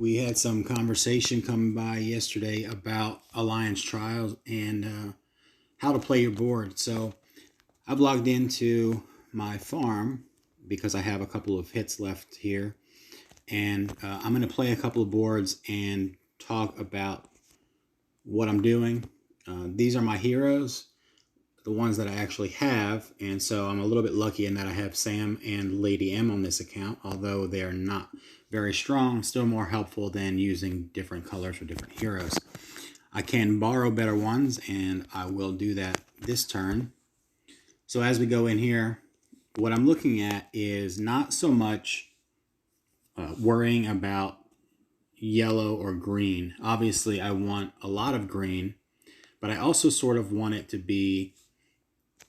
We had some conversation coming by yesterday about Alliance Trials and how to play your board. So I've logged into my farm because I have a couple of hits left here. And I'm going to play a couple of boards and talk about what I'm doing. These are my heroes, the ones that I actually have. And so I'm a little bit lucky in that I have Sam and Lady M on this account, although they are not very strong, still more helpful than using different colors for different heroes. I can borrow better ones, and I will do that this turn. So as we go in here, what I'm looking at is not so much worrying about yellow or green. Obviously, I want a lot of green, but I also sort of want it to be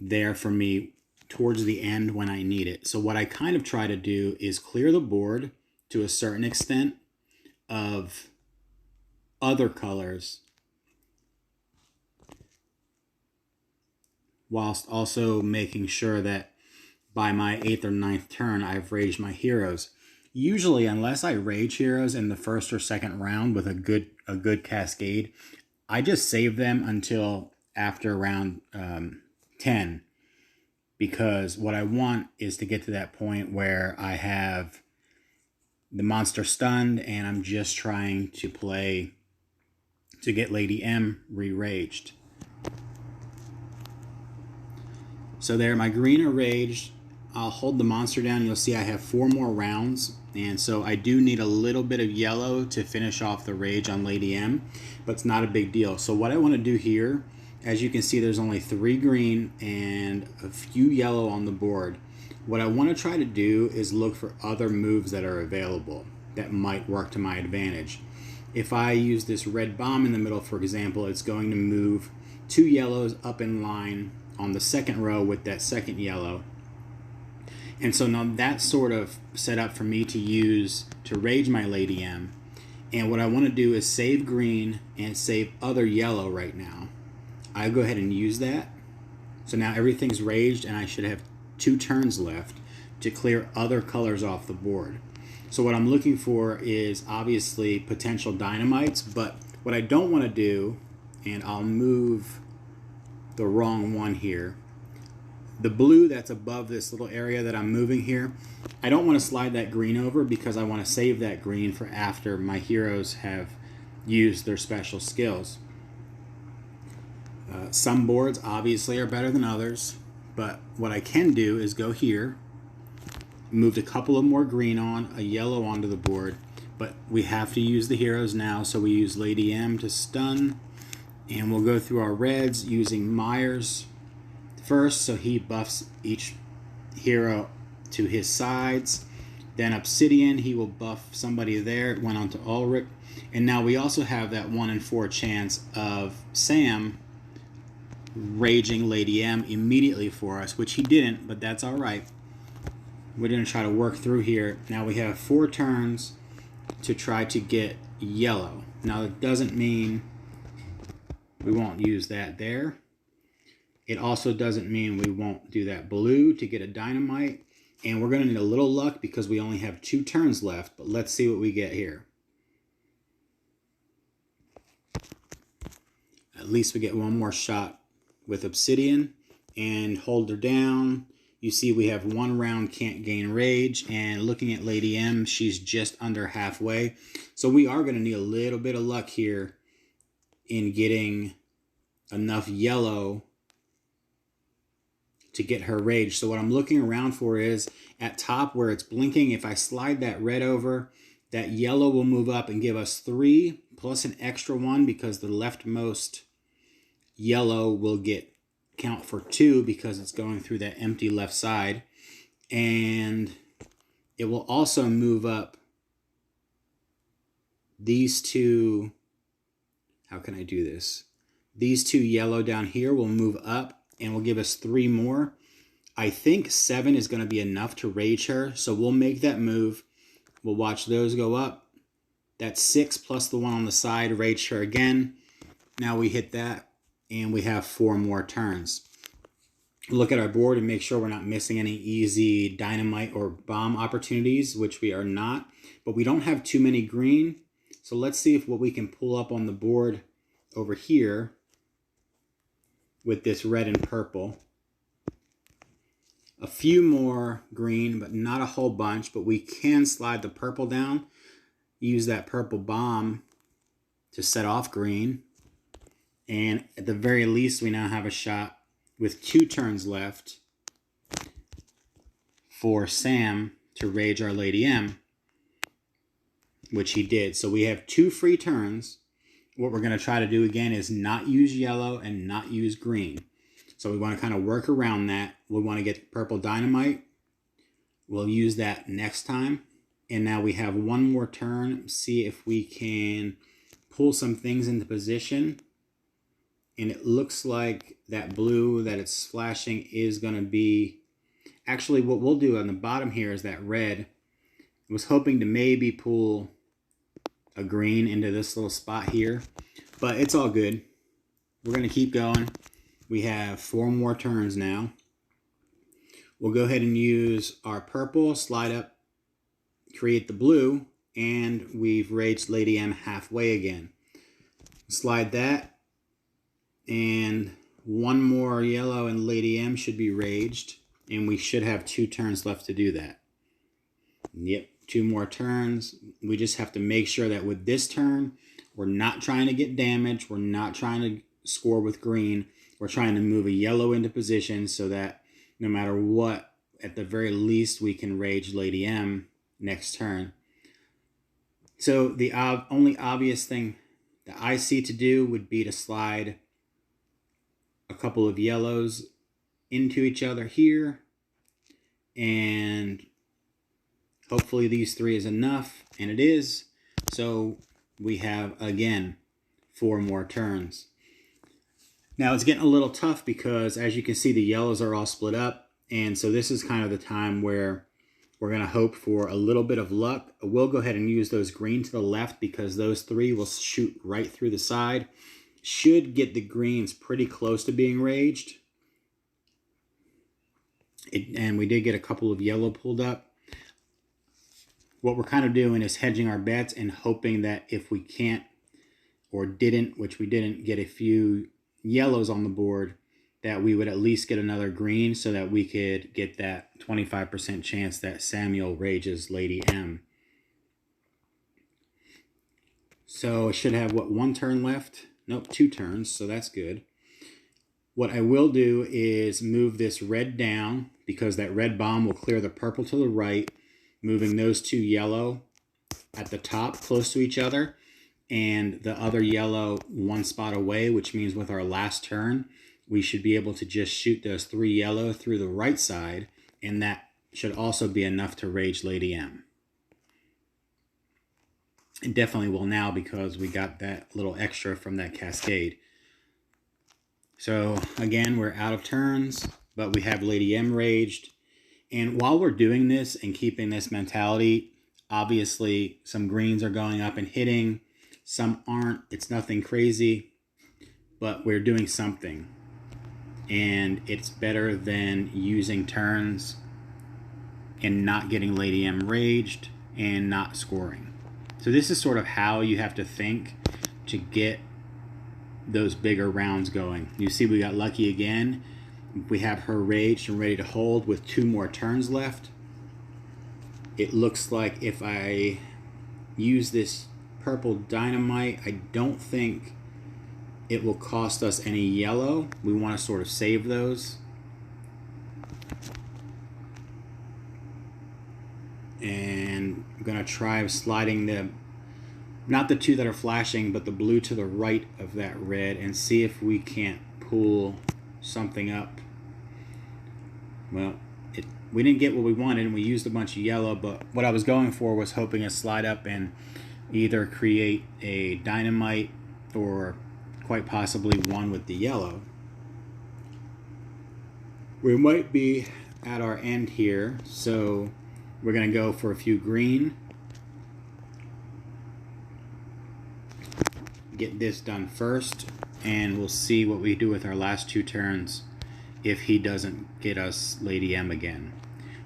there for me towards the end when I need it. So what I kind of try to do is clear the board to a certain extent of other colors, whilst also making sure that by my 8th or 9th turn, I've raged my heroes. Usually, unless I rage heroes in the first or second round with a good cascade, I just save them until after round 10, because what I want is to get to that point where I have the monster stunned and I'm just trying to play to get Lady M re-raged. So there, my green are raged. I'll hold the monster down. You'll see I have 4 more rounds, and so I do need a little bit of yellow to finish off the rage on Lady M, but it's not a big deal. So what I want to do here, as you can see, there's only 3 green and a few yellow on the board. What I want to try to do is look for other moves that are available that might work to my advantage. If I use this red bomb in the middle, for example, it's going to move 2 yellows up in line on the second row with that second yellow. And so now that's sort of set up for me to use to rage my Lady M. And what I want to do is save green and save other yellow right now. I'll go ahead and use that. So now everything's raged and I should have 2 turns left to clear other colors off the board. So what I'm looking for is obviously potential dynamites, but what I don't want to do, and I'll move the wrong one here, the blue that's above this little area that I'm moving here, I don't want to slide that green over because I want to save that green for after my heroes have used their special skills. Some boards obviously are better than others, but what I can do is go here, moved a couple of more green on, a yellow onto the board, but we have to use the heroes now, so we use Lady M to stun, and we'll go through our reds using Myers first, so he buffs each hero to his sides. Then Obsidian, he will buff somebody there. It went on to Ulrich. And now we also have that 1 in 4 chance of Sam raging Lady M immediately for us, which he didn't, but that's all right. We're going to try to work through here. Now we have 4 turns to try to get yellow. Now that doesn't mean we won't use that there. It also doesn't mean we won't do that blue to get a dynamite. And we're going to need a little luck because we only have 2 turns left, but let's see what we get here. At least we get one more shot with Obsidian and hold her down. You see we have 1 round can't gain rage, and looking at Lady M, she's just under halfway. So we are going to need a little bit of luck here in getting enough yellow to get her rage. So what I'm looking around for is at top where it's blinking, if I slide that red over, that yellow will move up and give us 3 plus an extra 1 because the leftmost yellow will count for 2 because it's going through that empty left side. And it will also move up these 2, how can I do this? These 2 yellow down here will move up and will give us 3 more. I think 7 is going to be enough to rage her, so we'll make that move. We'll watch those go up. That's 6 plus the 1 on the side, rage her again. Now we hit that, and we have 4 more turns. Look at our board and make sure we're not missing any easy dynamite or bomb opportunities, which we are not. But we don't have too many green, So let's see if what we can pull up on the board over here with this red and purple. A few more green, but not a whole bunch, but we can slide the purple down, use that purple bomb to set off green. And at the very least, we now have a shot with 2 turns left for Sam to rage our Lady M, which he did. So we have 2 free turns. What we're going to try to do again is not use yellow and not use green. So we want to kind of work around that. We want to get purple dynamite. We'll use that next time. And now we have 1 more turn. See if we can pull some things into position. And it looks like that blue that it's flashing is going to be... Actually, what we'll do on the bottom here is that red. I was hoping to maybe pull a green into this little spot here, but it's all good. We're going to keep going. We have 4 more turns now. We'll go ahead and use our purple, slide up, create the blue, and we've raged Lady M halfway again. Slide that, and 1 more yellow and Lady M should be raged, and we should have 2 turns left to do that. Yep, 2 more turns. We just have to make sure that with this turn, we're not trying to get damage. We're not trying to score with green. We're trying to move a yellow into position so that no matter what, at the very least, we can rage Lady M next turn. So the only obvious thing that I see to do would be to slide a couple of yellows into each other here, and hopefully these 3 is enough, and it is. So we have, again, 4 more turns. Now it's getting a little tough because, as you can see, the yellows are all split up, and so this is kind of the time where we're going to hope for a little bit of luck. We'll go ahead and use those green to the left because those 3 will shoot right through the side. Should get the greens pretty close to being raged. And we did get a couple of yellow pulled up. What we're kind of doing is hedging our bets and hoping that if we can't or didn't, which we didn't, get a few yellows on the board, that we would at least get another green so that we could get that 25% chance that Samuel rages Lady M. So it should have, what, 1 turn left? Nope, 2 turns, so that's good. What I will do is move this red down because that red bomb will clear the purple to the right, moving those 2 yellow at the top close to each other and the other yellow 1 spot away, which means with our last turn, we should be able to just shoot those 3 yellow through the right side, and that should also be enough to rage Lady M. It definitely will now because we got that little extra from that cascade. So again, we're out of turns, but we have Lady M raged. And while we're doing this and keeping this mentality, obviously some greens are going up and hitting, some aren't. It's nothing crazy, but we're doing something. And it's better than using turns and not getting Lady M raged and not scoring. So this is sort of how you have to think to get those bigger rounds going. You see we got lucky again. We have her raged and ready to hold with 2 more turns left. It looks like if I use this purple dynamite, I don't think it will cost us any yellow. We want to sort of save those. And I'm going to try sliding not the 2 that are flashing, but the blue to the right of that red, and see if we can't pull something up. Well, we didn't get what we wanted, and we used a bunch of yellow, but what I was going for was hoping to slide up and either create a dynamite or quite possibly one with the yellow. We might be at our end here, so we're going to go for a few green. Get this done first, and we'll see what we do with our last 2 turns if he doesn't get us Lady M again,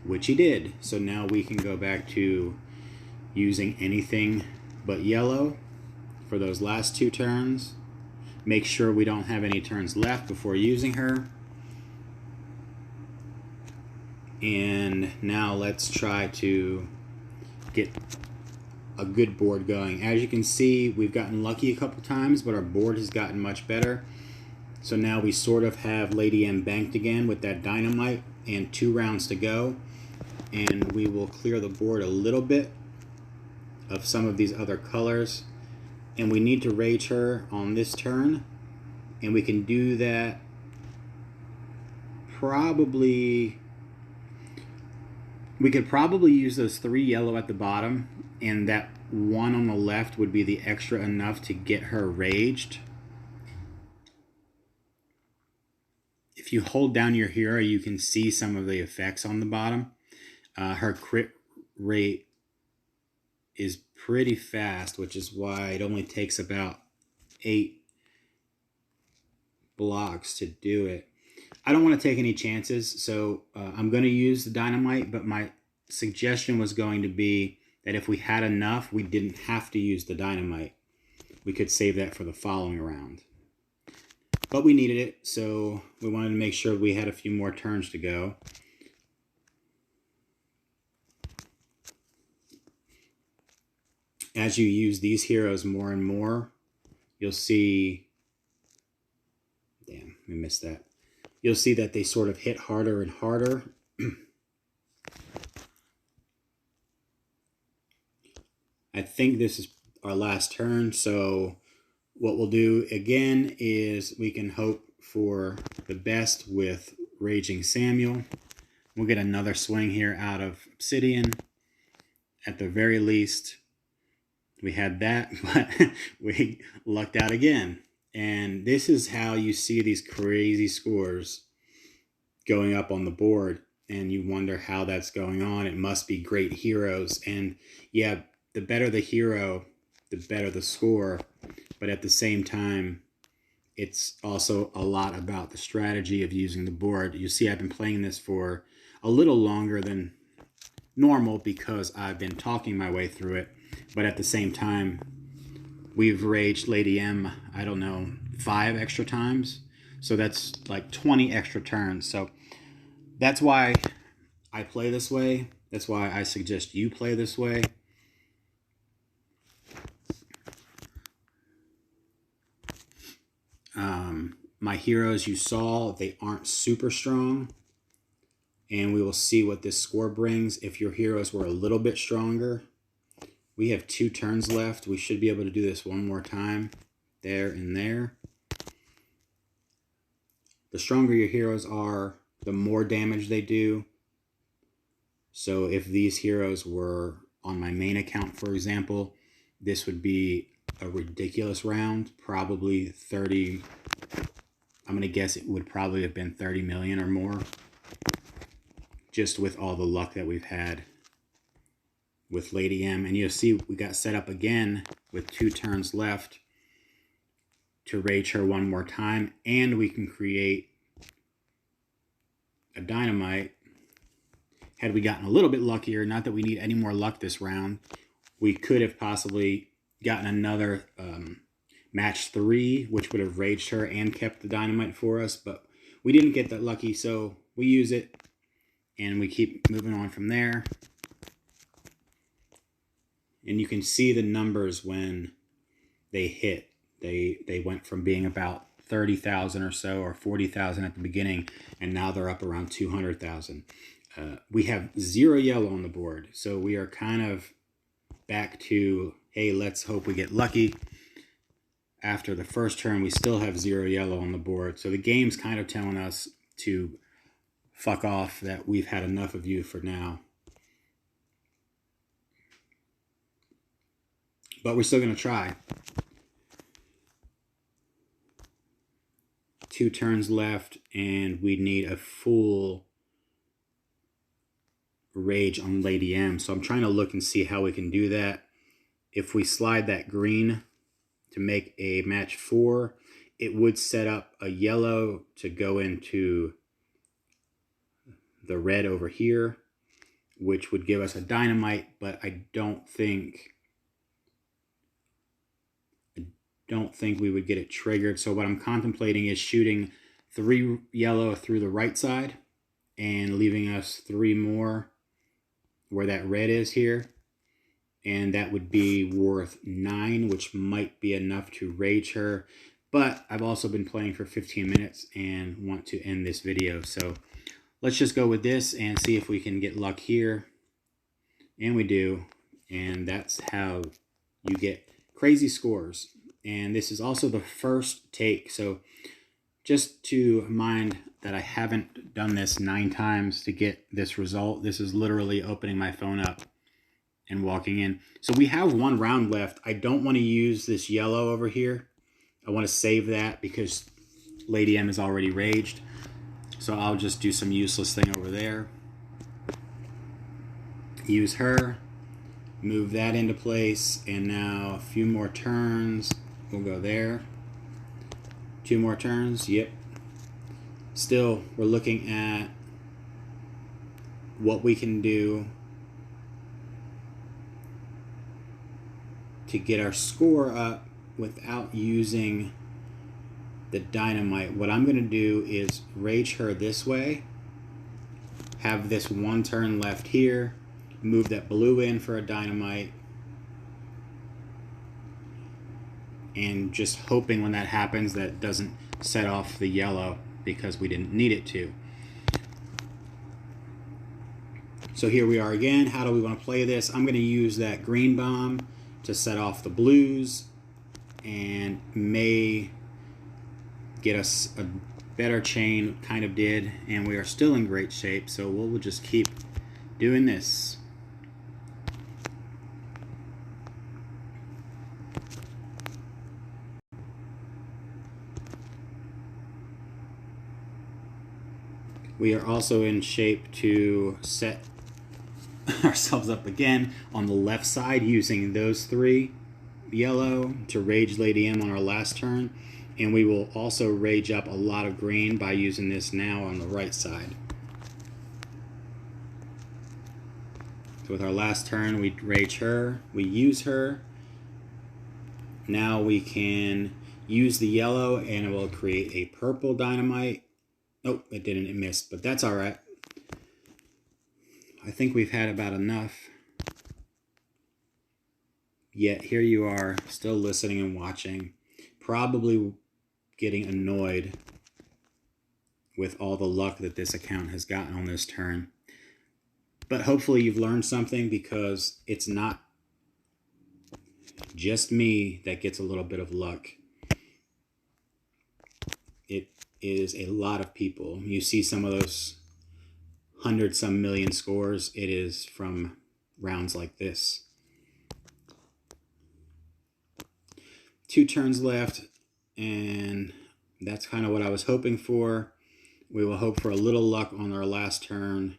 which he did. So now we can go back to using anything but yellow for those last 2 turns. Make sure we don't have any turns left before using her. And now let's try to get a good board going. As you can see, we've gotten lucky a couple times, but our board has gotten much better. So now we sort of have Lady M banked again with that dynamite and 2 rounds to go. And we will clear the board a little bit of some of these other colors. And we need to rage her on this turn. And we can do that probably... We could probably use those 3 yellow at the bottom, and that 1 on the left would be the extra enough to get her raged. If you hold down your hero, you can see some of the effects on the bottom. Her crit rate is pretty fast, which is why it only takes about 8 blocks to do it. I don't want to take any chances, so I'm going to use the dynamite, but my suggestion was going to be that if we had enough, we didn't have to use the dynamite. We could save that for the following round. But we needed it, so we wanted to make sure we had a few more turns to go. As you use these heroes more and more, you'll see... Damn, we missed that. You'll see that they sort of hit harder and harder. I think this is our last turn, so what we'll do again is we can hope for the best with Raging Samuel. We'll get another swing here out of Obsidian. At the very least, we had that, but we lucked out again. And this is how you see these crazy scores going up on the board, and you wonder how that's going on. It must be great heroes. And yeah, the better the hero, the better the score. But at the same time, it's also a lot about the strategy of using the board. You see, I've been playing this for a little longer than normal because I've been talking my way through it. But at the same time, we've raged Lady M, I don't know, 5 extra times. So that's like 20 extra turns. So that's why I play this way. That's why I suggest you play this way. My heroes, you saw, they aren't super strong. And we will see what this score brings. If your heroes were a little bit stronger, we have 2 turns left. We should be able to do this one more time. There and there. The stronger your heroes are, the more damage they do. So if these heroes were on my main account, for example, this would be a ridiculous round. Probably 30... I'm going to guess it would probably have been 30 million or more. Just with all the luck that we've had with Lady M. And you'll see we got set up again with 2 turns left to rage her one more time. And we can create a dynamite. Had we gotten a little bit luckier, not that we need any more luck this round, we could have possibly gotten another match 3, which would have raged her and kept the dynamite for us. But we didn't get that lucky, so we use it. And we keep moving on from there. And you can see the numbers when they hit. They went from being about 30,000 or so, or 40,000 at the beginning, and now they're up around 200,000. We have 0 yellow on the board, so we are kind of back to, hey, let's hope we get lucky. After the first turn, we still have 0 yellow on the board, so the game's kind of telling us to fuck off, that we've had enough of you for now. But we're still going to try. 2 turns left, and we need a full rage on Lady M. So I'm trying to look and see how we can do that. If we slide that green to make a match 4, it would set up a yellow to go into the red over here, which would give us a dynamite, but I don't think don't think we would get it triggered. So what I'm contemplating is shooting 3 yellow through the right side and leaving us 3 more where that red is here. And that would be worth 9, which might be enough to rage her. But I've also been playing for 15 minutes and want to end this video. So let's just go with this and see if we can get luck here. And we do. And that's how you get crazy scores. And this is also the first take. So just to mind that I haven't done this 9 times to get this result. This is literally opening my phone up and walking in. So we have 1 round left. I don't want to use this yellow over here. I want to save that because Lady M is already raged. So I'll just do some useless thing over there. Use her. Move that into place. And now a few more turns. We'll go there. 2 more turns. Yep. Still, we're looking at what we can do to get our score up without using the dynamite. What I'm going to do is rage her this way, have this 1 turn left here, move that blue in for a dynamite, and just hoping when that happens that it doesn't set off the yellow because we didn't need it to. So here we are again. How do we want to play this? I'm going to use that green bomb to set off the blues and may get us a better chain, kind of did, and we are still in great shape, so we'll just keep doing this. We are also in shape to set ourselves up again on the left side using those 3 yellow to rage Lady M on our last turn, and we will also rage up a lot of green by using this now on the right side. So with our last turn we rage her, we use her. Now we can use the yellow and it will create a purple dynamite. Oh, it didn't, it missed, but that's alright. I think we've had about enough. Yet here you are, still listening and watching, probably getting annoyed with all the luck that this account has gotten on this turn. But hopefully you've learned something, because it's not just me that gets a little bit of luck. It is a lot of people. You see some of those 100-some million scores, it is from rounds like this. 2 turns left, and that's kind of what I was hoping for. We will hope for a little luck on our last turn.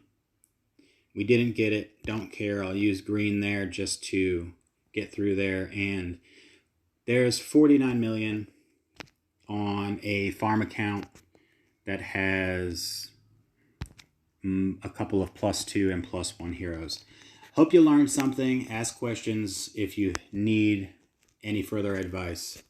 We didn't get it, don't care. I'll use green there just to get through there, and there's 49 million on a farm account that has a couple of +2 and +1 heroes. Hope you learned something. Ask questions if you need any further advice.